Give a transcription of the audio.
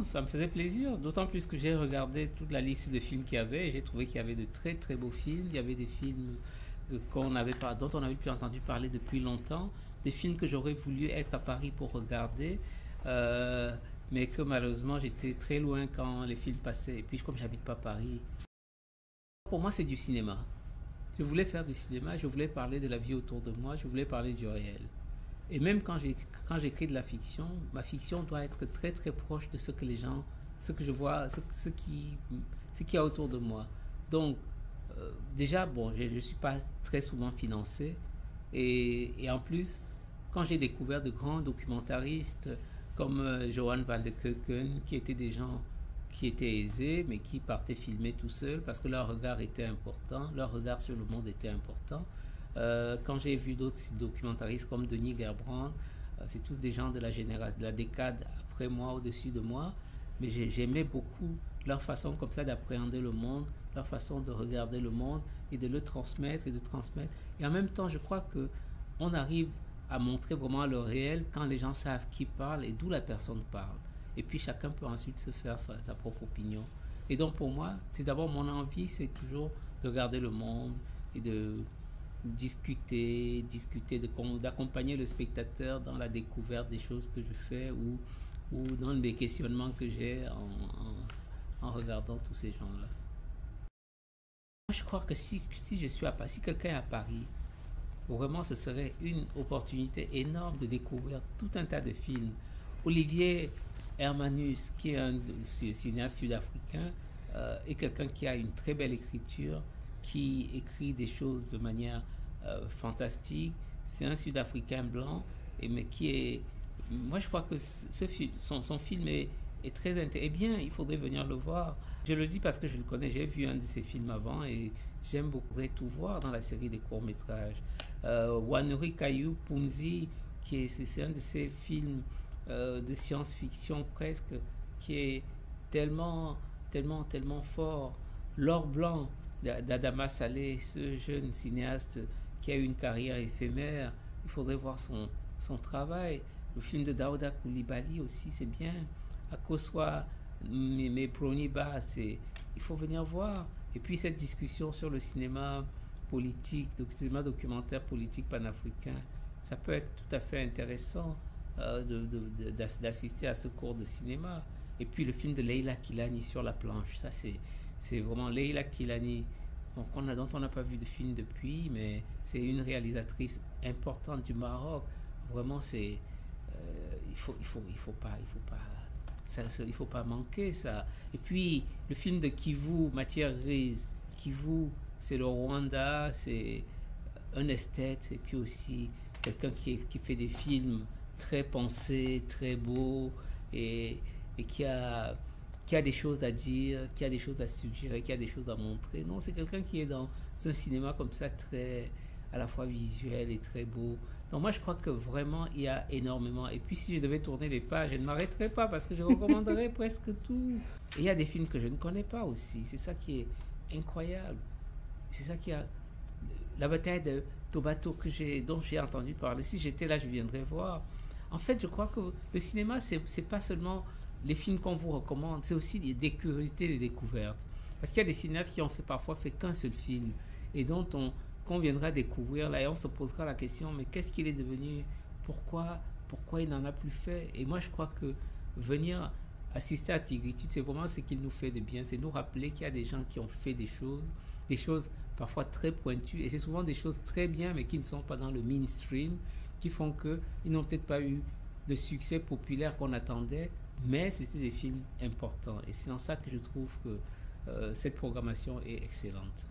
Ça me faisait plaisir, d'autant plus que j'ai regardé toute la liste de films qu'il y avait et j'ai trouvé qu'il y avait de très très beaux films. Il y avait des films qu'on avait pas, dont on n'avait plus entendu parler depuis longtemps, des films que j'aurais voulu être à Paris pour regarder, euh, mais que malheureusement j'étais très loin quand les films passaient. Et puis comme j'habite pas Paris, pour moi c'est du cinéma. Je voulais faire du cinéma, je voulais parler de la vie autour de moi, je voulais parler du réel. Et même quand j'écris de la fiction, ma fiction doit être très très proche de ce que les gens, ce que je vois, ce qu'il y a autour de moi. Donc, déjà, bon, je ne suis pas très souvent financé. Et en plus, quand j'ai découvert de grands documentaristes comme Johan van de Keuken, qui étaient des gens qui étaient aisés, mais qui partaient filmer tout seuls parce que leur regard était important, leur regard sur le monde était important. Quand j'ai vu d'autres documentaristes comme Denis Gerbrand, c'est tous des gens de la génération, de la décade après moi, au-dessus de moi, mais j'aimais beaucoup leur façon comme ça d'appréhender le monde, leur façon de regarder le monde et de le transmettre et de transmettre. Et en même temps, je crois que on arrive à montrer vraiment le réel quand les gens savent qui parle et d'où la personne parle. Et puis chacun peut ensuite se faire sa propre opinion. Et donc pour moi, c'est d'abord mon envie, c'est toujours de regarder le monde et de discuter, d'accompagner le spectateur dans la découverte des choses que je fais ou dans les questionnements que j'ai en regardant tous ces gens-là. Je crois que si je suis à Paris, si quelqu'un est à Paris, vraiment ce serait une opportunité énorme de découvrir tout un tas de films. Olivier Hermanus, qui est un cinéaste sud-africain, est quelqu'un qui a une très belle écriture, qui écrit des choses de manière fantastique. C'est un Sud-Africain blanc, mais qui est... Moi, je crois que son film est très intéressant. Eh bien, il faudrait venir le voir. Je le dis parce que je le connais. J'ai vu un de ses films avant et j'aime beaucoup tout voir dans la série des courts-métrages. Wanuri Kayu Punzi, c'est un de ces films de science-fiction presque, qui est tellement fort. L'or blanc d'Adama Saleh, ce jeune cinéaste qui a eu une carrière éphémère, il faudrait voir son travail. Le film de Daouda Koulibaly aussi, c'est bien. Akoswa Meproniba, il faut venir voir. Et puis cette discussion sur le cinéma politique, le cinéma documentaire politique panafricain, ça peut être tout à fait intéressant d'assister à ce cours de cinéma. Et puis le film de Leila Kilani sur la planche, ça c'est vraiment Leila Kilani, donc dont on n'a pas vu de film depuis, mais c'est une réalisatrice importante du Maroc. Vraiment, il faut pas manquer ça. Et puis le film de Kivu, Matière grise. Kivu, c'est le Rwanda, c'est un esthète et puis aussi quelqu'un qui fait des films très pensés, très beaux et qui a des choses à dire, qui a des choses à suggérer, qui a des choses à montrer. Non, c'est quelqu'un qui est dans un cinéma comme ça très à la fois visuel et très beau. Donc moi je crois que vraiment il y a énormément. Et puis si je devais tourner les pages, je ne m'arrêterais pas parce que je recommanderais presque tout. Et il y a des films que je ne connais pas aussi. C'est ça qui est incroyable. C'est ça qui a la bataille de Tobato dont j'ai entendu parler. Si j'étais là, je viendrais voir. En fait, je crois que le cinéma, c'est pas seulement les films qu'on vous recommande, c'est aussi des curiosités, des découvertes. Parce qu'il y a des cinéastes qui ont parfois fait qu'un seul film et dont qu'on viendra découvrir là et on se posera la question, mais qu'est-ce qu'il est devenu? Pourquoi il n'en a plus fait? Et moi, je crois que venir assister à Tigritude, c'est vraiment ce qu'il nous fait de bien. C'est nous rappeler qu'il y a des gens qui ont fait des choses parfois très pointues, et c'est souvent des choses très bien, mais qui ne sont pas dans le mainstream, qui font qu'ils n'ont peut-être pas eu de succès populaire qu'on attendait, mais c'était des films importants. Et c'est en ça que je trouve que cette programmation est excellente.